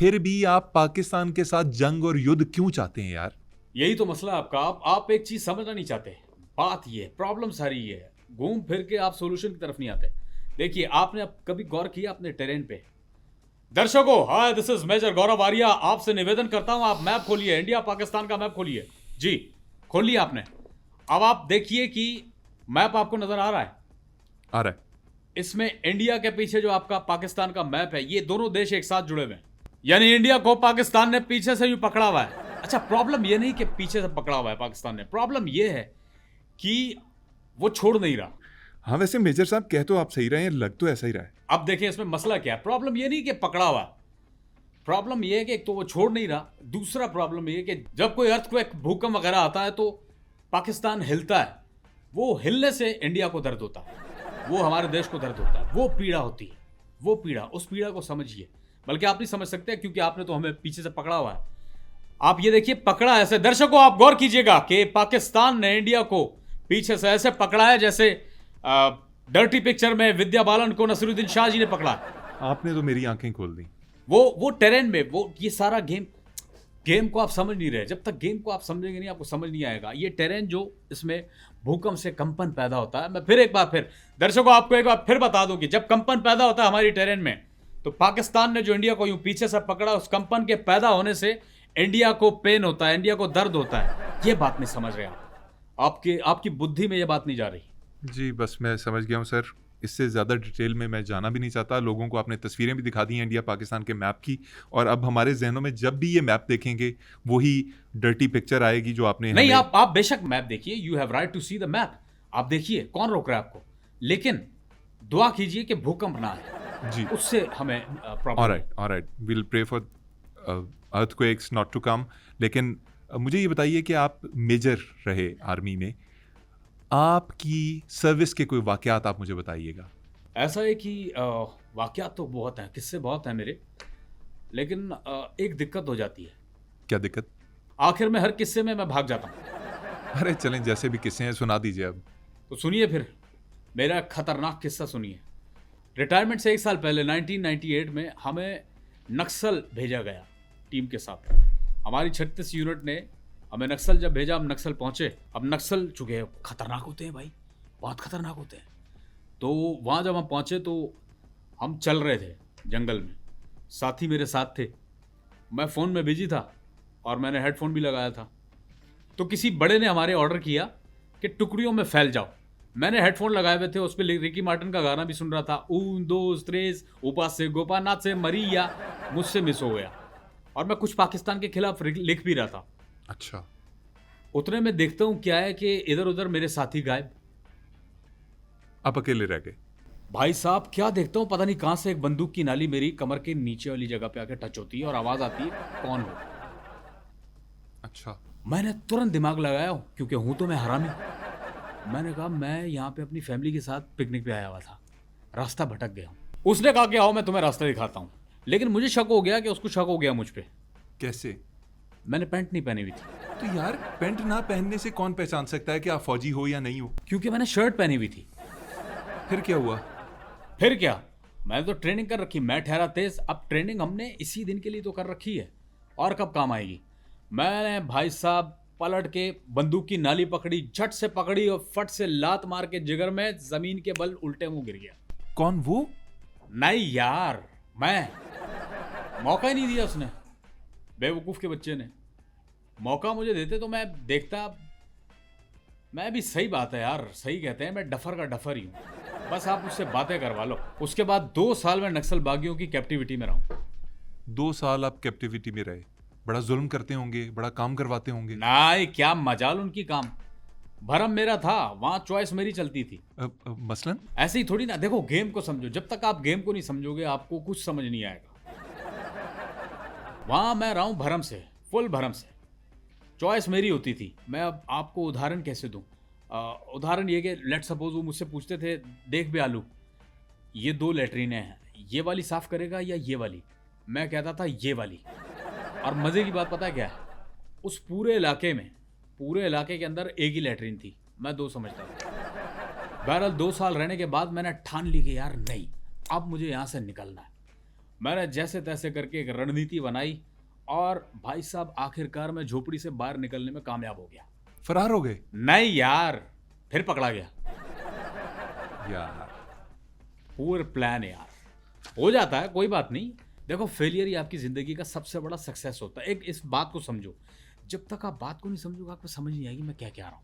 फिर भी आप पाकिस्तान के साथ जंग और युद्ध क्यों चाहते हैं यार? यही तो मसला है आपका। आप एक चीज समझना नहीं चाहते। बात ये है, प्रॉब्लम सारी ये है, घूम फिर के आप सॉल्यूशन की तरफ नहीं आते। देखिए, आपने अब कभी गौर किया अपने टेरेन पे? दर्शकों, हाय, दिस इज मेजर गौरव आर्या। आपसे निवेदन करता हूं, आप मैप खोलिए, इंडिया पाकिस्तान का मैप खोलिए। जी, खोल लिया आपने। अब आप देखिए कि मैप आपको नजर आ रहा है। आ रहा है। इसमें इंडिया के पीछे जो आपका पाकिस्तान का मैप है, ये दोनों देश एक साथ जुड़े हुए हैं। यानी इंडिया को पाकिस्तान ने पीछे से यूं पकड़ा हुआ है। अच्छा, प्रॉब्लम ये नहीं कि पीछे से पकड़ा हुआ है पाकिस्तान ने, प्रॉब्लम ये है कि वो छोड़ नहीं रहा। हाँ, वैसे मेजर साहब कह तो आप सही रहे हैं, लग तो ऐसा ही रहा है। अब देखिए इसमें मसला क्या है। प्रॉब्लम ये नहीं कि पकड़ा हुआ है, प्रॉब्लम ये है कि एक तो वो छोड़ नहीं रहा, दूसरा प्रॉब्लम ये है कि जब कोई अर्थक्वेक, भूकंप वगैरह आता है तो पाकिस्तान हिलता है। वो हिलने से इंडिया को दर्द होता है, वो हमारे देश को दर्द होता है, वो पीड़ा होती है। वो पीड़ा, उस पीड़ा को समझिए। बल्कि आप नहीं समझ सकते क्योंकि आपने तो हमें पीछे से पकड़ा हुआ है। आप ये देखिए, पकड़ा ऐसे, दर्शकों आप गौर कीजिएगा कि पाकिस्तान ने इंडिया को पीछे से ऐसे पकड़ा है जैसे डर्टी पिक्चर में विद्या बालन को नसीरुद्दीन शाह जी ने पकड़ा। आपने तो मेरी आंखें खोल दी। वो टेरेन में, वो ये सारा गेम को आप समझ नहीं रहे। जब तक गेम को आप समझेंगे नहीं, आपको समझ नहीं आएगा। ये टेरेन जो इसमें भूकंप से कंपन पैदा होता है, मैं फिर एक बार दर्शकों आपको एक बार फिर बता दूं कि जब कंपन पैदा होता है हमारी टेरेन में, तो पाकिस्तान ने जो इंडिया को यूं पीछे से पकड़ा, उस कंपन के पैदा होने से इंडिया को पेन होता है, इंडिया को दर्द होता है। ये बात नहीं समझ रहे आप। आपकी बुद्धि में ये बात नहीं जा रही। जी, बस मैं समझ गया हूँ सर। इससे ज़्यादा डिटेल में मैं जाना भी नहीं चाहता। लोगों को आपने तस्वीरें भी दिखा दी हैं इंडिया पाकिस्तान के मैप की, और अब हमारे जहनों में जब भी ये मैप देखेंगे वही डर्टी पिक्चर आएगी जो आपने नहीं, हमें... आप बेशक मैप देखिए, you have right to see the map. आप देखिए, कौन रोक रहा है आपको? लेकिन दुआ कीजिए कि भूकंप ना आए, जी, उससे हमें problem. Alright, will pray for earthquakes not to come. लेकिन मुझे ये बताइए कि आप मेजर रहे आर्मी में, आपकी सर्विस के कोई वाकयात आप मुझे बताइएगा। ऐसा है कि वाकयात तो बहुत हैं, किस्से बहुत हैं मेरे, लेकिन एक दिक्कत हो जाती है। क्या दिक्कत? आखिर में हर किस्से में मैं भाग जाता हूँ। अरे चलें, जैसे भी किस्से हैं सुना दीजिए अब। तो सुनिए फिर, मेरा एक खतरनाक किस्सा सुनिए। रिटायरमेंट से एक साल पहले 1998 में हमें नक्सल भेजा गया टीम के साथ। हमारी 36 यूनिट ने हमें नक्सल जब भेजा, हम नक्सल पहुंचे। अब नक्सल चुके खतरनाक होते हैं भाई, बहुत खतरनाक होते हैं। तो वहाँ जब हम पहुंचे तो हम चल रहे थे जंगल में, साथी मेरे साथ थे। मैं फ़ोन में बिजी था और मैंने हेडफोन भी लगाया था। तो किसी बड़े ने हमारे ऑर्डर किया कि टुकड़ियों में फैल जाओ। मैंने हेडफोन लगाए हुए थे, उस पर रिकी मार्टिन का गाना भी सुन रहा था, ऊन दोस त्रेस ऊपर से गोपानाथ से मरिया। मुझसे मिस हो गया और मैं कुछ पाकिस्तान के खिलाफ लिख भी रहा था। अच्छा। उतने में देखता हूँ क्या है कि इधर उधर मेरे साथी गायब। आप अकेले रह गए? भाई साहब, क्या देखता हूँ, पता नहीं कहाँ से एक बंदूक की नाली मेरी कमर के नीचे वाली जगह पे आके टच होती है और आवाज़ आती है, कौन हो? अच्छा। मैंने तुरंत दिमाग लगाया, क्योंकि हूँ तो मैं हरामी। मैंने कहा मैं यहाँ पे अपनी फैमिली के साथ पिकनिक पे आया हुआ था, रास्ता भटक गया हूँ। उसने कहा कि आओ मैं तुम्हें रास्ता दिखाता हूँ। लेकिन मुझे शक हो गया कि उसको शक हो गया मुझ पे। कैसे? मैंने पैंट नहीं पहनी हुई थी। तो यार, पैंट ना पहनने से कौन पहचान सकता है कि आप फौजी हो या नहीं हो? क्योंकि मैंने शर्ट पहनी हुई थी। फिर क्या हुआ? फिर क्या, मैंने तो ट्रेनिंग कर रखी, मैं ठहरा तेज। अब ट्रेनिंग हमने इसी दिन के लिए तो कर रखी है, और कब काम आएगी। मैंने भाई साहब पलट के बंदूक की नाली पकड़ी, झट से पकड़ी और फट से लात मार के जिगर में जमीन के बल उल्टे मुंह गिर गया। कौन वो? नहीं यार, मैं। मौका ही नहीं दिया उसने, बेवकूफ के बच्चे ने। मौका मुझे देते तो मैं देखता। मैं भी, सही बात है यार, सही कहते हैं, मैं डफर का डफर ही हूँ। बस आप उससे बातें करवा लो। उसके बाद 2 साल में नक्सल बागियों की कैप्टिविटी में रहा। 2 साल आप कैप्टिविटी में रहे? बड़ा जुल्म करते होंगे, बड़ा काम करवाते होंगे। नहीं, क्या मजाल उनकी काम, भरम मेरा था, वहां चॉइस मेरी चलती थी। मसलन? ऐसे ही थोड़ी ना। देखो, गेम को समझो, जब तक आप गेम को नहीं समझोगे आपको कुछ समझ नहीं आएगा। वहां मैं रहा हूं भरम से, फुल भरम से, चॉइस मेरी होती थी। मैं अब आपको उदाहरण कैसे दूं? उदाहरण ये कि लेट सपोज वो मुझसे पूछते थे, देख भी आलू, ये 2 लैट्रीनें हैं, ये वाली साफ करेगा या ये वाली? मैं कहता था ये वाली। और मजे की बात पता है क्या है? उस पूरे इलाके के अंदर एक ही लैट्रीन थी, मैं 2 समझता था। बहरहाल 2 साल रहने के बाद मैंने ठान ली कि यार नहीं, अब मुझे यहाँ से निकलना है। मैंने जैसे तैसे करके एक रणनीति बनाई और भाई साहब आखिरकार मैं झोपड़ी से बाहर निकलने में कामयाब हो गया। फरार हो गए नहीं यार, फिर पकड़ा गया। यार? पूरे प्लान यार, हो जाता है, कोई बात नहीं। देखो, फेलियर ही आपकी जिंदगी का सबसे बड़ा सक्सेस होता है। एक इस बात को समझो, जब तक आप बात को नहीं समझोगे आपको समझ नहीं आएगी मैं क्या कह रहा हूँ।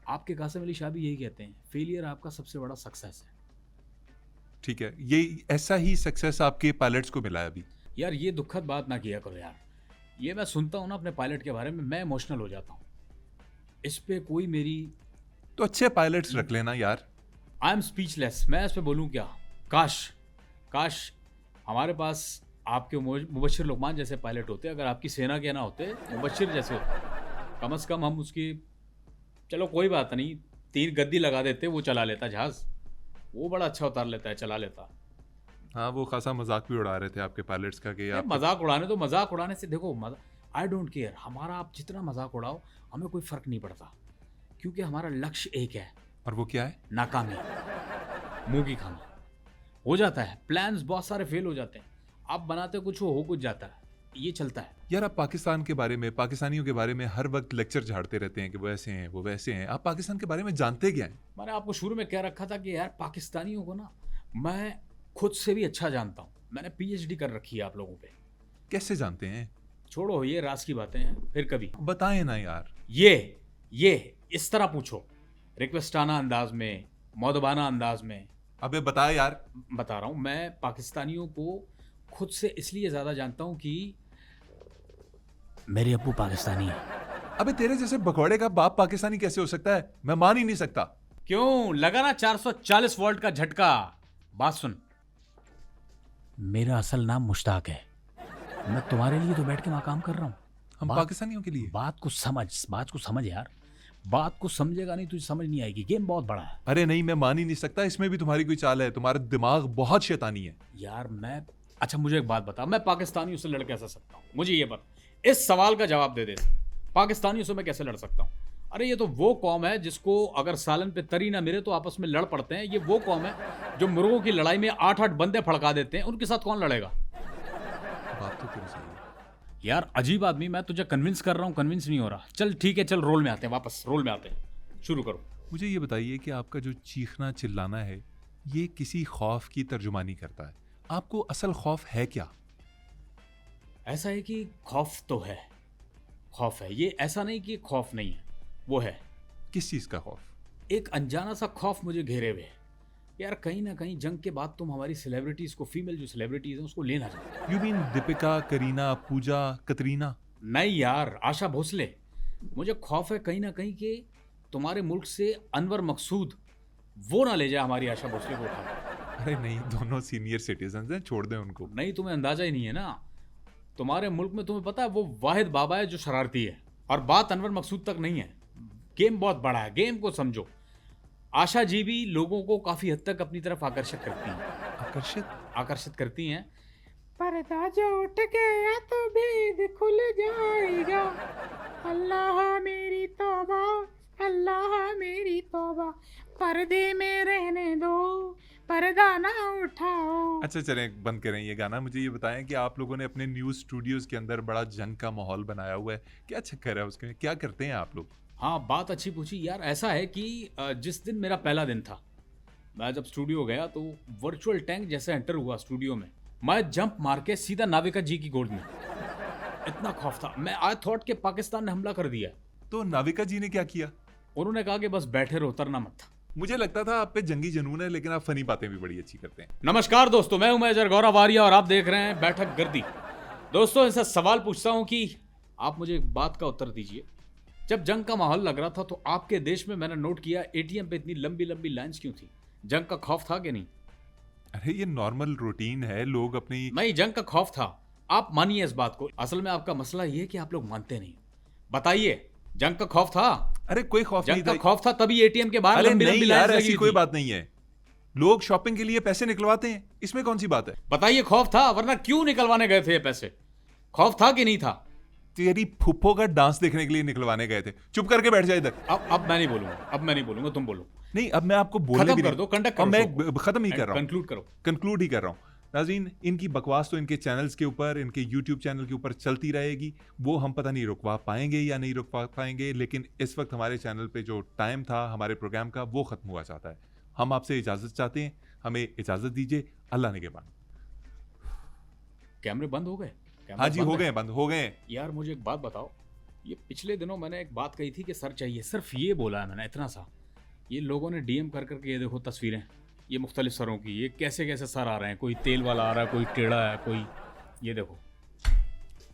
आपके कासिम अली शाह भी यही कहते हैं, फेलियर आपका सबसे बड़ा सक्सेस है। ठीक है, ये ऐसा ही सक्सेस आपके पायलट्स को मिला है अभी? यार ये दुखद बात ना किया करो यार, ये मैं सुनता हूँ ना अपने पायलट के बारे में, मैं इमोशनल हो जाता हूँ। इस पे कोई मेरी, तो अच्छे पायलट्स रख लेना यार। आई एम स्पीचलेस, मैं इस पे बोलूँ क्या। काश हमारे पास आपके मुबशिर लुकमान जैसे पायलट होते, अगर आपकी सेना के ना होते, मुबशिर जैसे होते, कम से कम हम उसकी, चलो कोई बात नहीं, 3 गद्दी लगा देते, वो चला लेता जहाज, वो बड़ा अच्छा उतार लेता है, चला लेता। हाँ, वो खासा मजाक भी उड़ा रहे थे आपके पायलट्स का कि आप मजाक उड़ाने, तो मजाक उड़ाने से देखो, आई डोंट केयर, हमारा आप जितना मजाक उड़ाओ हमें कोई फर्क नहीं पड़ता, क्योंकि हमारा लक्ष्य एक है। और वो क्या है? नाकामी, मुंह की खाना। हो जाता है, प्लान्स बहुत सारे फेल हो जाते हैं, आप बनाते कुछ हो कुछ जाता है, ये चलता है। यार, आप पाकिस्तान के बारे में, पाकिस्तानियों के बारे में हर वक्त लेक्चर झाड़ते रहते हैं कि वो ऐसे हैं, वो वैसे हैं। आप पाकिस्तान के बारे में जानते क्या हैं? मैंने आपको शुरू में कह रखा था कि यार पाकिस्तानियों को ना मैं खुद से भी अच्छा जानता हूँ, मैंने पीएचडी कर रखी है आप लोगों पे। कैसे जानते हैं? छोड़ो, ये राज की बातें हैं, फिर कभी बताएं ना यार। ये इस तरह पूछो, रिक्वेस्टाना अंदाज में, मौदबाना अंदाज में। अबे बता यार। बता रहा हूँ, मैं पाकिस्तानियों को खुद से इसलिए ज़्यादा जानता हूँ कि मेरे अब्बू पाकिस्तानी है। अबे तेरे जैसे बकौड़े का बाप पाकिस्तानी कैसे हो सकता है? मैं मान ही नहीं सकता। क्यों, लगा ना 440 वोल्ट का झटका। बात सुन, मेरा असल नाम मुश्ताक है, मैं तुम्हारे लिए तो बैठ के वहां काम कर रहा हूँ। हम पाकिस्तानियों के लिए? बात को समझ यार, बात को समझेगा नहीं तुझे समझ नहीं आएगी, गेम बहुत बड़ा है। अरे नहीं, मैं मान ही नहीं सकता, इसमें भी तुम्हारी कोई चाल है, तुम्हारा दिमाग बहुत शैतानी है यार। अच्छा मुझे एक बात बता, मैं पाकिस्तानियों से लड़ कैसे सकता हूँ? मुझे ये बता, इस सवाल का जवाब दे दे, पाकिस्तानियों से मैं कैसे लड़ सकता हूँ? अरे ये तो वो कौम है जिसको अगर सालन पे तरी ना मिले तो आपस में लड़ पड़ते हैं। ये वो कौम है जो मुर्गों की लड़ाई में 8-8 बंदे फड़का देते हैं, उनके साथ कौन लड़ेगा? बात तो तेरी सही है यार अजीब आदमी, मैं तुझे कन्विंस कर रहा हूँ, कन्विंस नहीं हो रहा। चल ठीक है, चल रोल में आते हैं, वापस रोल में आते हैं, शुरू करो। मुझे ये बताइए कि आपका जो चीखना चिल्लाना है ये किसी खौफ की तर्जुमानी करता है। आपको असल खौफ है क्या? ऐसा है कि खौफ तो है, खौफ है, ये ऐसा नहीं कि खौफ नहीं है, वो है। किस चीज का खौफ? एक अनजाना सा खौफ मुझे घेरे हुए है यार, कहीं ना कहीं जंग के बाद तुम हमारी सेलिब्रिटीज को, फीमेल जो सेलिब्रिटीज हैं उसको लेना चाहते। यू मीन दीपिका, करीना, पूजा, कतरीना? नहीं यार, आशा भोसले। मुझे खौफ है कहीं ना कहीं कि तुम्हारे मुल्क से अनवर मकसूद वो ना ले जाए हमारी आशा भोसले को उठा। अरे नहीं, दोनों सीनियर सिटीजन हैं, छोड़ दें उनको। नहीं, तुम्हें अंदाजा ही नहीं है ना, तुम्हारे मुल्क में तुम्हें पता है वो वाहिद बाबा है जो शरारती है, और बात अनवर मकसूद तक नहीं है। गेम बहुत बड़ा है, गेम को समझो। आशा जी भी लोगों को काफी हद तक अपनी तरफ आकर्षित करती हैं, आकर्षित करती हैं। पर्दा जो उठ गया तो भेद खुल जाएगा, अल्लाह मेरी तौबा, अल्लाह मेरी तौबा, पर्दे में रहने दो, पर्दा ना उठाओ। अच्छा चलें, बंद करें ये गाना। मुझे ये बताएं कि आप लोगों ने अपने न्यूज़ स्टूडियोज के अंदर बड़ा जंग का माहौल बनाया हुआ है, क्या चक्कर है उसके? क्या करते हैं आप लोग? हाँ, बात अच्छी पूछी यार। ऐसा है कि जिस दिन मेरा पहला दिन था, मैं जब स्टूडियो गया तो वर्चुअल टैंक जैसे एंटर हुआ स्टूडियो में, मैं जंप मार के सीधा नाविका जी की गोद में। इतना खौफ था, मैं आई थॉट कि पाकिस्तान ने हमला कर दिया। तो नाविका जी ने क्या किया? उन्होंने कहा कि बस बैठे रहो, उतरना मत। मुझे लगता था आप पे जंगी जुनून है, लेकिन आप फनी बातें भी बड़ी अच्छी करते हैं। नमस्कार दोस्तों, मैं हूं मेजर गौरव आर्या और आप देख रहे हैं बैठक गर्दी। दोस्तों, इनसे सवाल पूछता हूं कि आप मुझे एक बात का उत्तर दीजिए। जब जंग का माहौल लग रहा था तो आपके देश में मैंने नोट किया एटीएम पे इतनी लंबी लंबी लाइंस क्यों थी? जंग का खौफ था कि नहीं? अरे ये नॉर्मल रूटीन है, लोग अपनी... नहीं, जंग का खौफ था, आप मानिए इस बात को। असल में आपका मसला ये है कि आप लोग मानते नहीं। बताइए, जंग का खौफ था? अरे कोई खौफ नहीं था। जंग का खौफ था तभी एटीएम के बाहर लंबी लंबी लाइंस लगी थी। कोई बात नहीं है, लोग शॉपिंग के लिए पैसे निकलवाते हैं, इसमें कौन सी बात है? बताइए, खौफ था, वरना क्यों निकलवाने गए थे ये पैसे? खौफ था कि नहीं था? तेरी फुप्पो का डांस देखने के लिए निकलवाने गए थे। चुप करके बैठ जाए इधर। अब मैं नहीं बोलूंगा, अब मैं नहीं बोलूंगा, तुम बोलो। नहीं, अब मैं आपको बोलने भी नहीं। खत्म कर दो, कंडक्ट करो। मैं खत्म ही कर रहा हूँ, कंक्लूड करो। कंक्लूड ही कर रहा हूँ। नाज़रीन, इनकी बकवास तो इनके चैनल्स के ऊपर, इनके यूट्यूब चैनल के ऊपर चलती रहेगी, वो हम पता नहीं रुकवा पाएंगे या नहीं रुकवा पाएंगे, लेकिन इस वक्त हमारे चैनल पे जो टाइम था हमारे प्रोग्राम का वो ख़त्म हुआ चाहता है। हम आपसे इजाज़त चाहते हैं, हमें इजाज़त दीजिए। अल्लाह निगहबान। कैमरे बंद हो गए? हाँ जी, बंद हो है? गए, बंद हो गए। यार मुझे एक बात बताओ, ये पिछले दिनों मैंने एक बात कही थी कि सर चाहिए, सिर्फ ये बोला है मैंने, इतना सा। ये लोगों ने डीएम कर करके ये देखो तस्वीरें, ये मुख्तलिफ सरों की, ये कैसे कैसे सर आ रहे हैं, कोई तेल वाला आ रहा है, कोई टेढ़ा है, कोई ये देखो,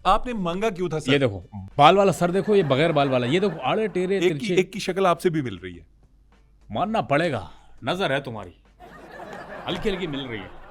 आपने मांगा क्यों था ये सर? देखो बाल वाला सर देखो, ये बगैर बाल वाला, ये देखो आड़े टेढ़े तिरछे। एक की शक्ल आपसे भी मिल रही है। मानना पड़ेगा, नजर है तुम्हारी, हल्की हल्की मिल रही है।